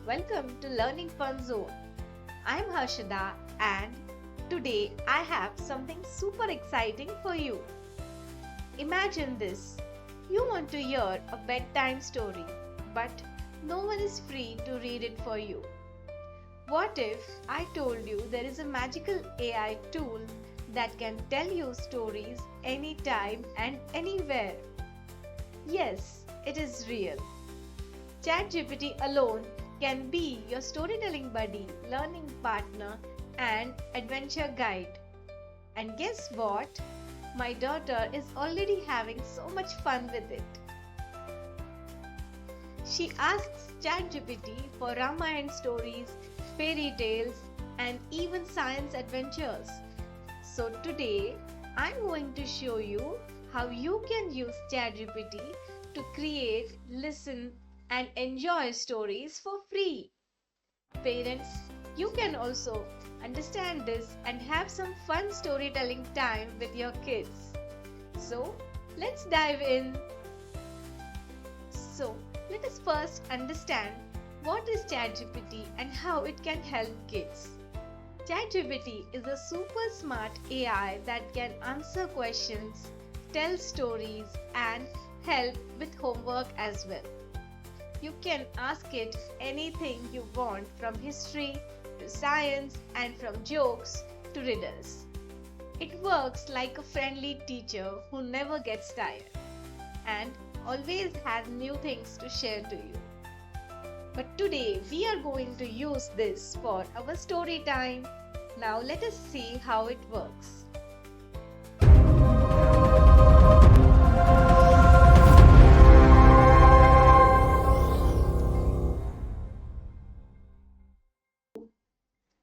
welcome to Learning Fun Zone. I'm Harshada and today I have something super exciting for you. Imagine this. You want to hear a bedtime story, but no one is free to read it for you. What if I told you there is a magical AI tool that can tell you stories anytime and anywhere? Yes, it is real. ChatGPT alone can be your storytelling buddy, learning partner, and adventure guide. And guess what? My daughter is already having so much fun with it. She asks ChatGPT for Ramayana stories, fairy tales, and even science adventures. So today, I'm going to show you how you can use ChatGPT to create, listen, and enjoy stories for free. Parents, you can also understand this and have some fun storytelling time with your kids. So, let's dive in. So, let us first understand what is ChatGPT and how it can help kids. ChatGPT is a super smart AI that can answer questions, tell stories, and help with homework as well. You can ask it anything you want, from history to science and from jokes to riddles. It works like a friendly teacher who never gets tired and always has new things to share to you. But today we are going to use this for our story time. Now let us see how it works.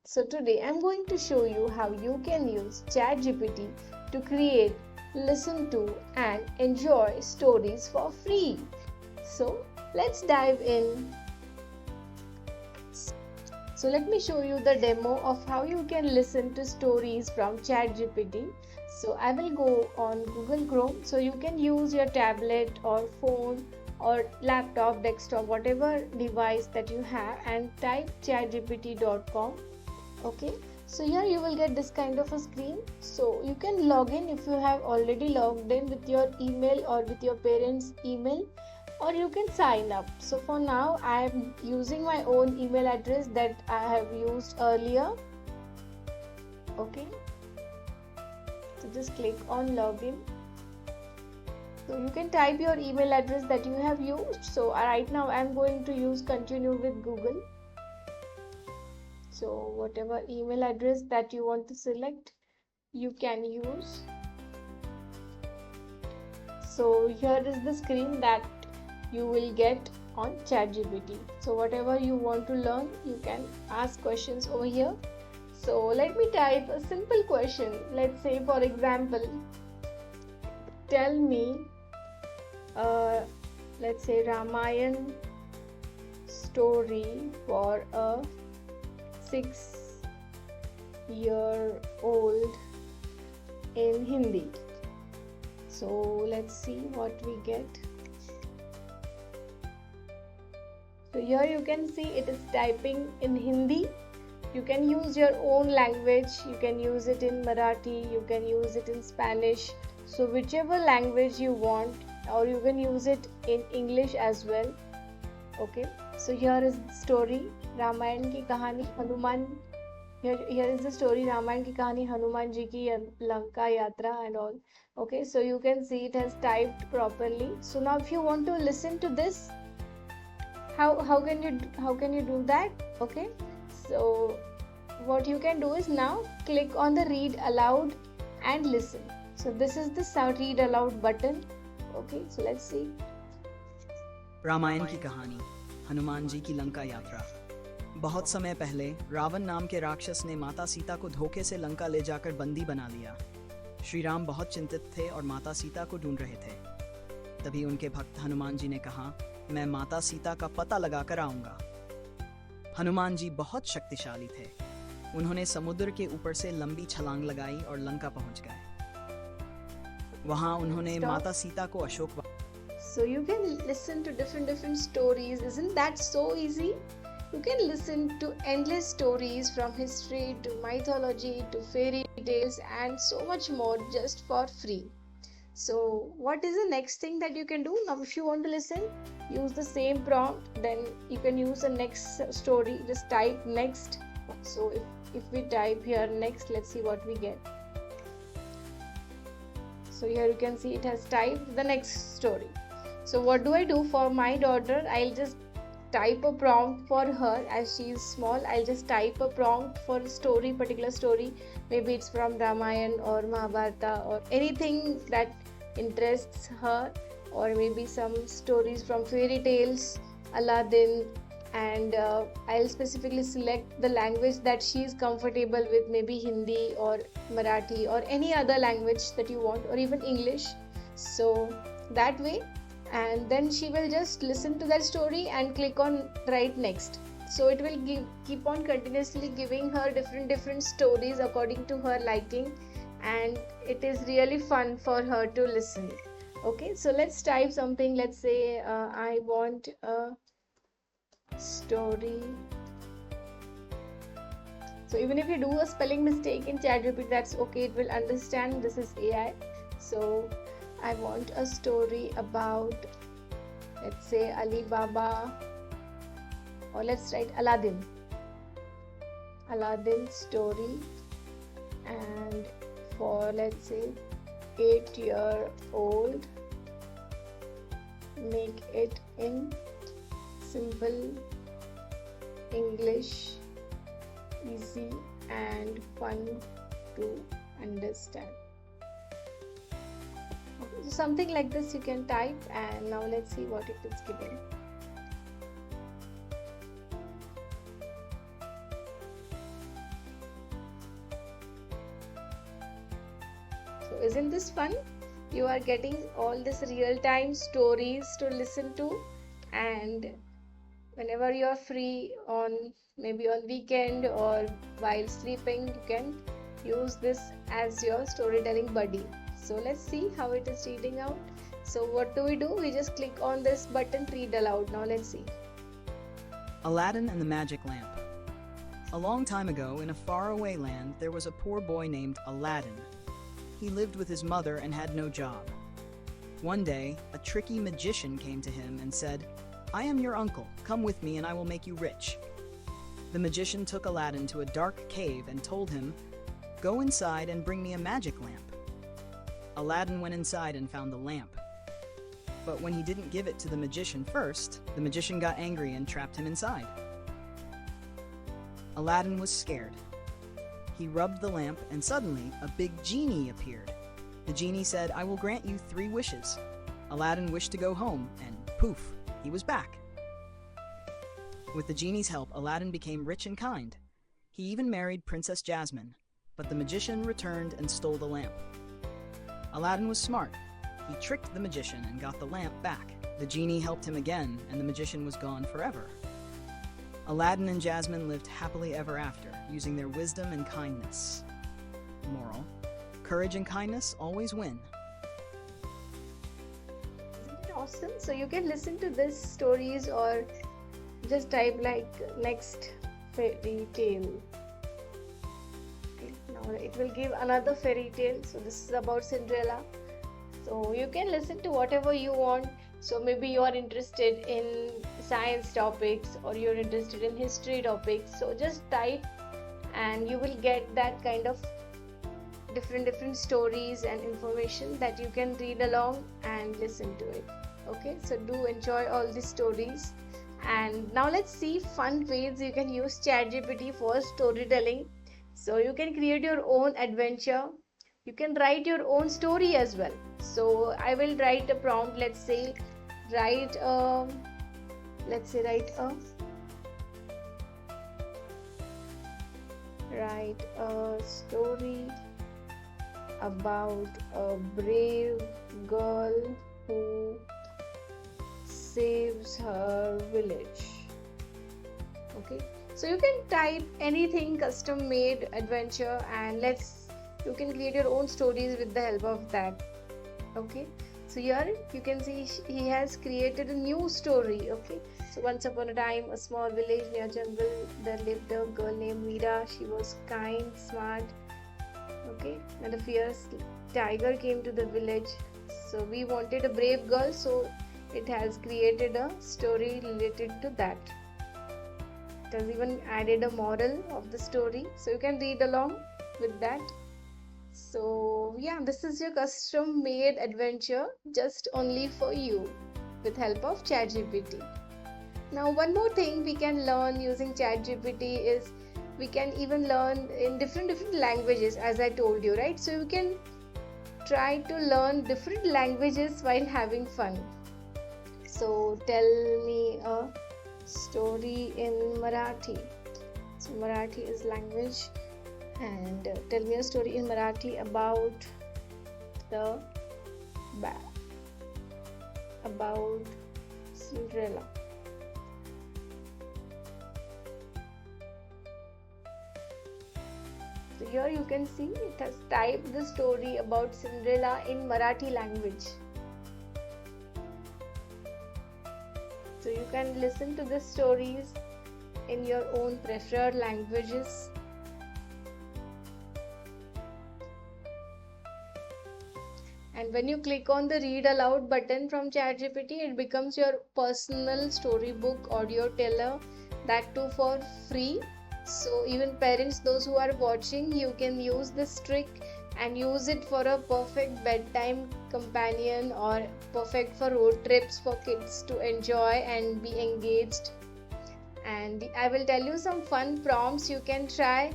So today I'm going to show you how you can use ChatGPT to create, listen to, and enjoy stories for free. So let's dive in. So let me show you the demo of how you can listen to stories from ChatGPT. So I will go on Google Chrome. So you can use your tablet or phone or laptop, desktop, whatever device that you have, and type chatgpt.com. Okay, so here you will get this kind of a screen. So you can log in if you have already logged in with your email or with your parents' email, or you can sign up. So for now I am using my own email address that I have used earlier. Okay, so just click on login. So you can type your email address that you have used. So right now I am going to use continue with Google. So whatever email address that you want to select, you can use. So here is the screen that you will get on ChatGPT. So whatever you want to learn, you can ask questions over here. So let me type a simple question. Let's say, for example, tell me, let's say, Ramayana story for a 6-year-old in Hindi. So let's see what we get. So here you can see it is typing in Hindi. You can use your own language. You can use it in Marathi, you can use it in Spanish. So whichever language you want, or you can use it in English as well. Okay, so here is the story, Ramayan की कहानी Hanuman. Here is the story, Ramayan की कहानी हनुमान जी की लंका यात्रा and all. Okay, so you can see it has typed properly. So now if you want to listen to this, how can you do that? Okay, so what you can do is now click on the read aloud and listen. So this is the read aloud button. Okay, so let's see. Ramayan की कहानी, हनुमान जी की लंका यात्रा। बहुत समय पहले रावण नाम के राक्षस ने माता सीता को धोखे से लंका ले जाकर बंदी बना लिया। श्री राम बहुत चिंतित थे और माता सीता को ढूंढ रहे थे। तभी उनके भक्त हनुमान जी ने कहा, मैं माता सीता का पता लगाकर आऊंगा। हनुमान जी बहुत शक्तिशाली थे। उन्होंने समुद्र के ऊपर से लंबी छलांग लगाई और लंका पहुंच गए। वहां उन्होंने माता सीता को Ashok So you can listen to different stories. Isn't that so easy? You can listen to endless stories from history to mythology to fairy tales and so much more just for free. So, what is the next thing that you can do? Now, if you want to listen, use the same prompt, then you can use the next story. Just type next. So, if we type here next, let's see what we get. So, here you can see it has typed the next story. So, what do I do for my daughter? I'll just type a prompt for her as she is small. I'll just type a prompt for a story, particular story. Maybe it's from Ramayana or Mahabharata or anything that interests her, or maybe some stories from fairy tales, Aladdin, and I'll specifically select the language that she is comfortable with, maybe Hindi or Marathi or any other language that you want, or even English. So that way, and then she will just listen to that story and click on write next. So it will keep on continuously giving her different stories according to her liking, and it is really fun for her to listen. Okay, so let's type something. Let's say I want a story. So even if you do a spelling mistake in ChatGPT, that's okay, it will understand. This is AI. So I want a story about, let's say, Alibaba, or let's write Aladdin. Aladdin story, and for, let's say, 8-year-old, make it in simple English, easy and fun to understand. So something like this you can type, and now let's see what it is giving. So isn't this fun? You are getting all these real-time stories to listen to, and whenever you are free, on maybe on weekend or while sleeping, you can use this as your storytelling buddy. So let's see how it is reading out. So what do? We just click on this button, read aloud. Now let's see. Aladdin and the Magic Lamp. A long time ago, in a faraway land, there was a poor boy named Aladdin. He lived with his mother and had no job. One day, a tricky magician came to him and said, "I am your uncle. Come with me and I will make you rich." The magician took Aladdin to a dark cave and told him, "Go inside and bring me a magic lamp." Aladdin went inside and found the lamp. But when he didn't give it to the magician first, the magician got angry and trapped him inside. Aladdin was scared. He rubbed the lamp and suddenly a big genie appeared. The genie said, "I will grant you 3 wishes." Aladdin wished to go home and poof, he was back. With the genie's help, Aladdin became rich and kind. He even married Princess Jasmine, but the magician returned and stole the lamp. Aladdin was smart. He tricked the magician and got the lamp back. The genie helped him again, and the magician was gone forever. Aladdin and Jasmine lived happily ever after, using their wisdom and kindness. Moral: courage and kindness always win. Isn't it awesome? So you can listen to these stories or just type like next fairy tale. Okay, now it will give another fairy tale. So this is about Cinderella. So you can listen to whatever you want. So maybe you are interested in science topics or you're interested in history topics. So just type and you will get that kind of different stories and information that you can read along and listen to it. Okay, so do enjoy all these stories. And now let's see fun ways you can use ChatGPT for storytelling. So you can create your own adventure. You can write your own story as well. So I will write a prompt. Let's say write a story about a brave girl who saves her village. Okay, so you can type anything, custom made adventure, and you can create your own stories with the help of that. Okay, So here you can see he has created a new story. Okay, so once upon a time, a small village near jungle, there lived a girl named Meera. She was kind, smart. Okay, and a fierce tiger came to the village. So we wanted a brave girl, so it has created a story related to that. It has even added a moral of the story, so you can read along with that. So yeah, this is your custom made adventure just only for you with help of ChatGPT. Now one more thing we can learn using ChatGPT is we can even learn in different languages, as I told you, right? So you can try to learn different languages while having fun. So tell me a story in Marathi. So Marathi is language, and tell me a story in Marathi about the about Cinderella. So here you can see it has typed the story about Cinderella in Marathi language. So you can listen to the stories in your own preferred languages. And when you click on the read aloud button from ChatGPT, it becomes your personal storybook audio teller, that too for free. So even parents, those who are watching, you can use this trick and use it for a perfect bedtime companion or perfect for road trips for kids to enjoy and be engaged. And I will tell you some fun prompts you can try.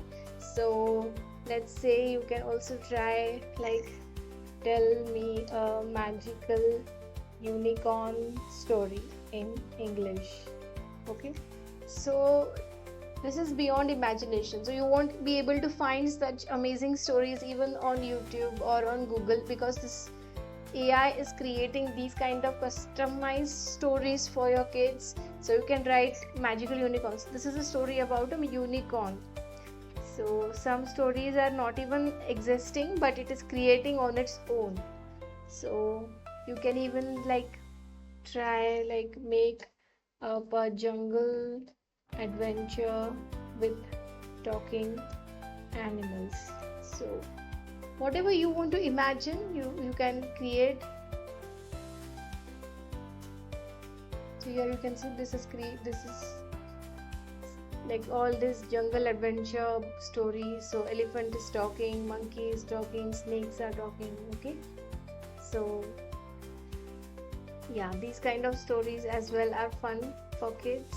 So let's say you can also try like tell me a magical unicorn story in English. Okay, so this is beyond imagination. So you won't be able to find such amazing stories even on YouTube or on Google, because this AI is creating these kind of customized stories for your kids. So you can write magical unicorns. This is a story about a unicorn. So some stories are not even existing, but it is creating on its own. So you can even like try like make up a jungle adventure with talking animals. So whatever you want to imagine, you can create. So here you can see this is like all this jungle adventure story. So elephant is talking, monkey is talking, snakes are talking. Okay, so yeah, these kind of stories as well are fun for kids.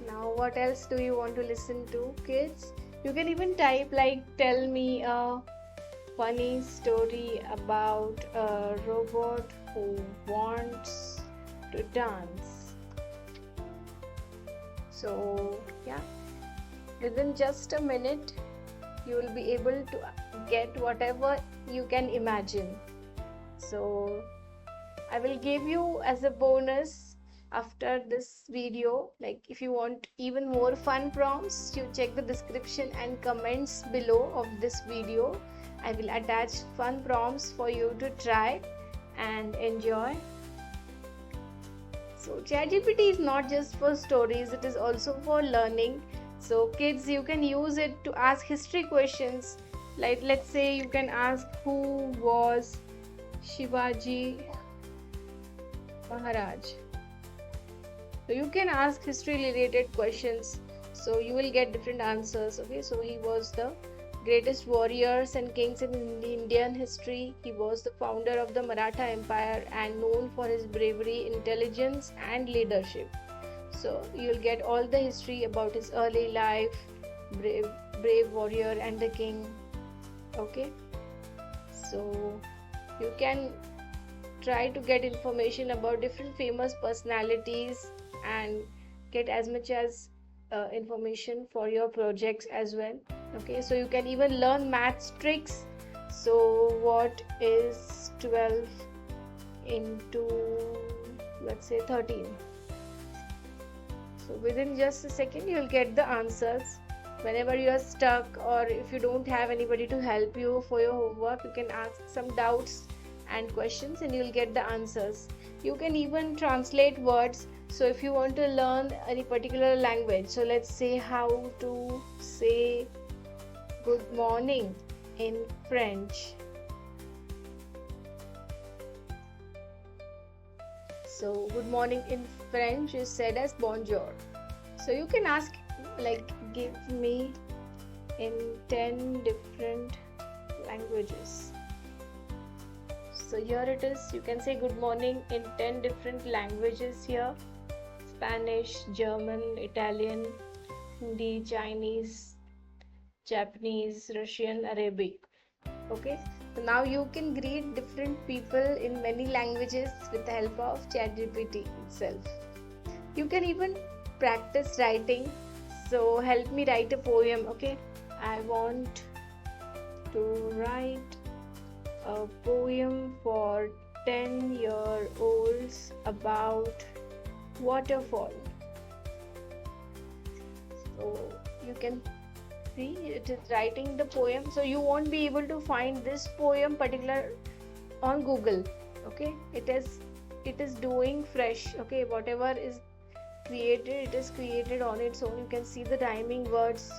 Now what else do you want to listen to, kids? You can even type like tell me a funny story about a robot who wants to dance. So yeah, within just a minute you will be able to get whatever you can imagine. So I will give you as a bonus after this video, like if you want even more fun prompts, you check the description and comments below of this video. I will attach fun prompts for you to try and enjoy. So ChatGPT is not just for stories, it is also for learning. So kids, you can use it to ask history questions. Like let's say you can ask who was Shivaji Maharaj. So you can ask history related questions. So you will get different answers. Okay, so he was the greatest warriors and kings in Indian history. He was the founder of the Maratha Empire and known for his bravery, intelligence, and leadership. So you'll get all the history about his early life, brave warrior, and the king. Okay, so you can try to get information about different famous personalities and get as much as information for your projects as well. Okay, so you can even learn maths tricks. So what is 12 into, let's say, 13? So within just a second you'll get the answers. Whenever you are stuck or if you don't have anybody to help you for your homework, you can ask some doubts and questions and you'll get the answers. You can even translate words. So if you want to learn any particular language, so let's say how to say good morning in French. So good morning in French is said as bonjour. So you can ask, like, give me in 10 different languages. So here it is. You can say good morning in 10 different languages here: Spanish, German, Italian, Hindi, Chinese, Japanese, Russian, Arabic. Okay, so now you can greet different people in many languages with the help of ChatGPT itself. You can even practice writing. So help me write a poem. Okay, I want to write a poem for 10-year-olds about waterfall. So you can see it is writing the poem. So you won't be able to find this poem particular on Google. Okay, it is doing fresh. Okay, whatever is created, it is created on its own. You can see the rhyming words: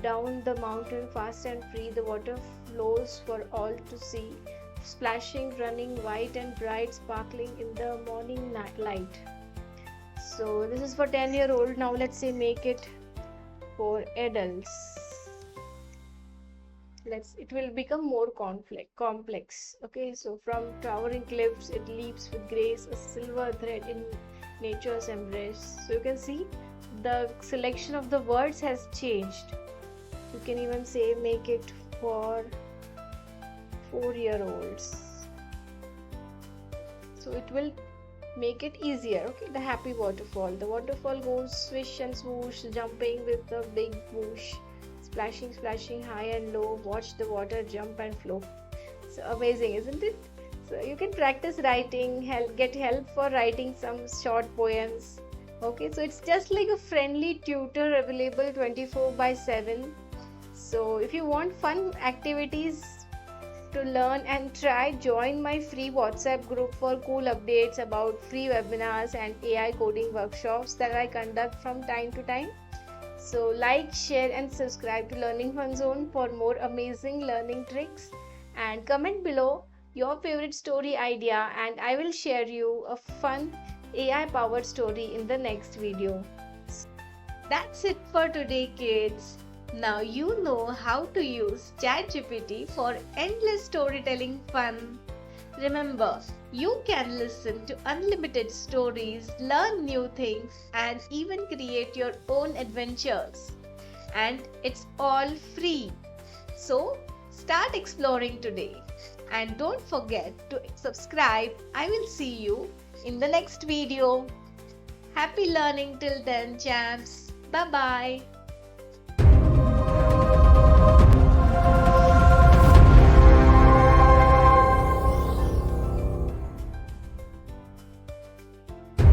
down the mountain fast and free, the water flows for all to see, splashing, running, white and bright, sparkling in the morning light. So this is for 10-year-old. Now let's say make it for adults. It will become more complex. Okay, so from towering cliffs it leaps with grace, a silver thread in nature's embrace. So you can see the selection of the words has changed. You can even say make it for 4-year-olds. So it will make it easier. Okay, the happy waterfall. The waterfall goes swish and swoosh, jumping with a big whoosh, splashing high and low. Watch the water jump and flow. So amazing, isn't it? So you can practice writing, get help for writing some short poems. Okay, so it's just like a friendly tutor available 24/7. So if you want fun activities to learn and try, join my free WhatsApp group for cool updates about free webinars and AI coding workshops that I conduct from time to time. So like, share and subscribe to Learning Fun Zone for more amazing learning tricks, and comment below your favorite story idea and I will share you a fun AI powered story in the next video. That's it for today, kids. Now you know how to use ChatGPT for endless storytelling fun. Remember, you can listen to unlimited stories, learn new things, and even create your own adventures. And it's all free. So, start exploring today. And don't forget to subscribe. I will see you in the next video. Happy learning till then, champs. Bye bye.